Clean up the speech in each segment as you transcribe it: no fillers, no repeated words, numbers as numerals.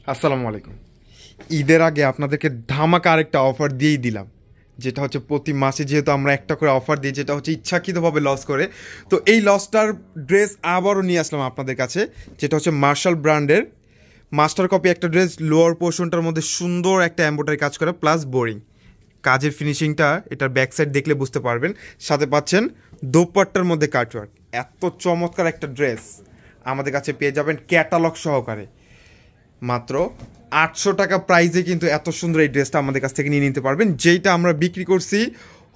আসসালামু আলাইকুম। ঈদের আগে আপনাদেরকে ধামাকা আরেকটা অফার দিয়েই দিলাম, যেটা হচ্ছে প্রতি মাসে যেহেতু আমরা একটা করে অফার দিই, যেটা হচ্ছে ইচ্ছাকৃতভাবে লস করে। তো এই লসটার ড্রেস আবারও নিয়ে আসলাম আপনাদের কাছে, যেটা হচ্ছে মার্শাল ব্র্যান্ডের মাস্টার কপি একটা ড্রেস। লোয়ার পোর্শনটার মধ্যে সুন্দর একটা এমব্রয়ডারি কাজ করা প্লাস বোরিং কাজের ফিনিশিংটা এটার ব্যাক সাইড দেখলে বুঝতে পারবেন। সাথে পাচ্ছেন দোপাট্টার মধ্যে কাটওয়ার্ক। এত চমৎকার একটা ড্রেস আমাদের কাছে পেয়ে যাবেন ক্যাটালগ সহকারে মাত্র 800 টাকা প্রাইসে। কিন্তু এত সুন্দর এই ড্রেসটা আমাদের কাছ থেকে নিয়ে নিতে পারবেন, যেইটা আমরা বিক্রি করছি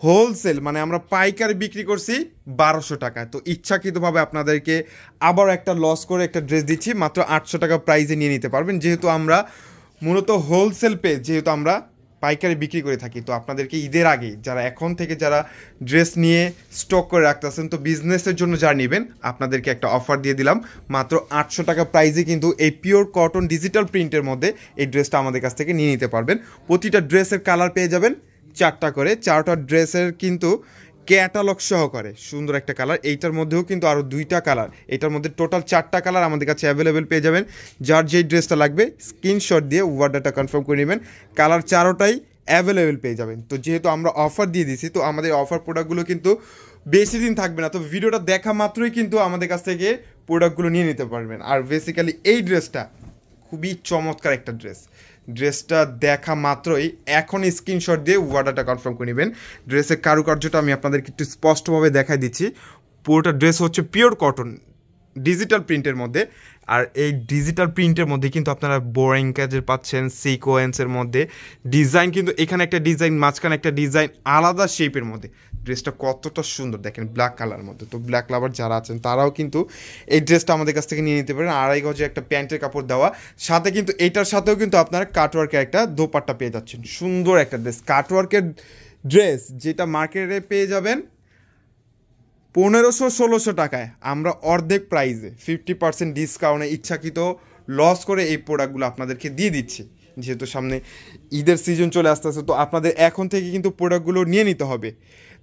হোলসেল, মানে আমরা পাইকারি বিক্রি করছি 1200 টাকায়। তো ইচ্ছাকৃতভাবে আপনাদেরকে আবার একটা লস করে একটা ড্রেস দিচ্ছি, মাত্র 800 টাকা প্রাইসে নিয়ে নিতে পারবেন। যেহেতু আমরা মূলত হোলসেল পেজ, যেহেতু আমরা পাইকারি বিক্রি করে থাকি, তো আপনাদেরকে ঈদের আগে যারা এখন থেকে যারা ড্রেস নিয়ে স্টক করে রাখতেছেন, তো বিজনেসের জন্য যা নেবেন আপনাদেরকে একটা অফার দিয়ে দিলাম মাত্র 800 টাকা প্রাইসে। কিন্তু এই পিওর কটন ডিজিটাল প্রিন্টের মধ্যে এই ড্রেসটা আমাদের কাছ থেকে নিয়ে নিতে পারবেন। প্রতিটা ড্রেসের কালার পেয়ে যাবেন 4টা করে, 4টা ড্রেসের কিন্তু ক্যাটালগ সহকারে সুন্দর একটা কালার। এইটার মধ্যেও কিন্তু আরও 2টা কালার, এটার মধ্যে টোটাল 4টা কালার আমাদের কাছে অ্যাভেলেবেল পেয়ে যাবেন। যার যেই ড্রেসটা লাগবে স্ক্রিনশট দিয়ে অর্ডারটা কনফার্ম করে নেবেন। কালার 4টাই অ্যাভেলেবেল পেয়ে যাবেন। তো যেহেতু আমরা অফার দিয়ে দিছি, তো আমাদের অফার প্রোডাক্টগুলো কিন্তু বেশি দিন থাকবে না। তো ভিডিওটা দেখা মাত্রই কিন্তু আমাদের কাছ থেকে প্রোডাক্টগুলো নিয়ে নিতে পারবেন। আর বেসিক্যালি এই ড্রেসটা খুবই চমৎকার একটা ড্রেসটা দেখা মাত্রই এখন স্ক্রিনশট দিয়ে অর্ডারটা কনফার্ম করে নেবেন। ড্রেসের কারুকার্যটা আমি আপনাদেরকে একটু স্পষ্টভাবে দেখাই দিচ্ছি। পুরোটা ড্রেস হচ্ছে পিওর কটন ডিজিটাল প্রিন্টের মধ্যে। আর এই ডিজিটাল প্রিন্টের মধ্যে কিন্তু আপনারা বোরিং কাজের পাচ্ছেন, সিকোয়েন্সের মধ্যে ডিজাইন, কিন্তু এখানে একটা ডিজাইন, মাঝখানে একটা ডিজাইন, আলাদা শেপের মধ্যে। ড্রেসটা কতটা সুন্দর দেখেন, ব্ল্যাক কালার মধ্যে। তো ব্ল্যাক লাভার যারা আছেন তারাও কিন্তু এই ড্রেসটা আমাদের কাছ থেকে নিয়ে নিতে পারেন। 2.5 গজে একটা প্যান্টের কাপড় দেওয়া, সাথে কিন্তু এটার সাথেও কিন্তু আপনারা কাটওয়ার্কের একটা দোপাট্টা পেয়ে যাচ্ছেন। সুন্দর একটা ড্রেস, কাটওয়ার্কের ড্রেস, যেটা মার্কেটে পেয়ে যাবেন 1500-1600 টাকায়, আমরা অর্ধেক প্রাইসে 50% ডিসকাউন্টে ইচ্ছাকৃত লস করে এই প্রোডাক্টগুলো আপনাদেরকে দিয়ে দিচ্ছি। যেহেতু সামনে ঈদের সিজন চলে আসতেছে, তো আপনাদের এখন থেকে কিন্তু প্রোডাক্টগুলো নিয়ে নিতে হবে।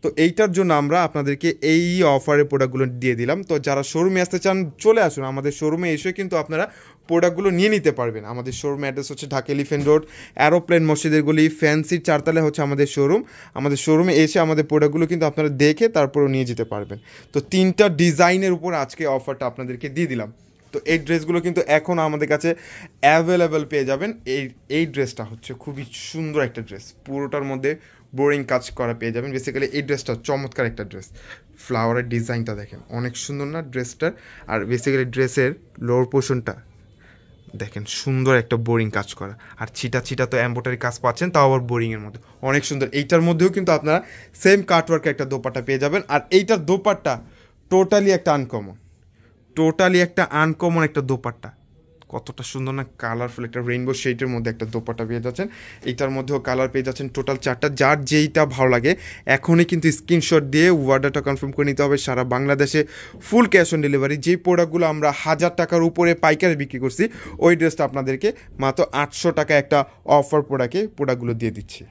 তো এইটার জন্য আমরা আপনাদেরকে এই অফারের প্রোডাক্টগুলো দিয়ে দিলাম। তো যারা শোরুমে আসতে চান চলে আসুন, আমাদের শোরুমে এসে কিন্তু আপনারা প্রোডাক্টগুলো নিয়ে নিতে পারবেন। আমাদের শোরুম অ্যাড্রেস হচ্ছে ঢাকা এলিফ্যান্ট রোড, অ্যারোপ্লেন মসজিদের গলি, ফ্যান্সির 4তলায় হচ্ছে আমাদের শোরুম। আমাদের শোরুমে এসে আমাদের প্রোডাক্টগুলো কিন্তু আপনারা দেখে তারপরেও নিয়ে যেতে পারবেন। তো 3টা ডিজাইনের উপর আজকে অফারটা আপনাদেরকে দিয়ে দিলাম। তো এই ড্রেসগুলো কিন্তু এখন আমাদের কাছে অ্যাভেলেবেল পেয়ে যাবেন। এই ড্রেসটা হচ্ছে খুবই সুন্দর একটা ড্রেস, পুরোটার মধ্যে বোরিং কাজ করা পেয়ে যাবেন। বেসিক্যালি এই ড্রেসটা চমৎকার একটা ড্রেস, ফ্লাওয়ারের ডিজাইনটা দেখেন অনেক সুন্দর না ড্রেসটার। আর বেসিক্যালি ড্রেসের লোয়ার পোর্শনটা দেখেন সুন্দর একটা বোরিং কাজ করা, আর ছিটা ছিটা তো এমব্রয়ডারি কাজ পাচ্ছেন, তাও আবার বোরিংয়ের মধ্যে অনেক সুন্দর। এইটার মধ্যেও কিন্তু আপনারা সেম কাটওয়ার্কে একটা দোপাট্টা পেয়ে যাবেন। আর এইটার দোপাট্টা টোটালি একটা আনকমন একটা দোপাট্টা। কতটা সুন্দর না, কালারফুল একটা রেইনবো শেডের মধ্যে একটা দোপাট্টা পেয়ে যাচ্ছেন। এইটার মধ্যেও কালার পেয়ে যাচ্ছেন টোটাল 4টা। যার যেইটা ভালো লাগে এখনই কিন্তু স্ক্রিনশট দিয়ে অর্ডারটা কনফার্ম করে নিতে হবে। সারা বাংলাদেশে ফুল ক্যাশ অন ডেলিভারি। যেই প্রোডাক্টগুলো আমরা 1000 টাকার উপরে পাইকারি বিক্রি করছি, ওই ড্রেসটা আপনাদেরকে মাত্র 800 টাকা একটা অফার প্রোডাক্টগুলো দিয়ে দিচ্ছি।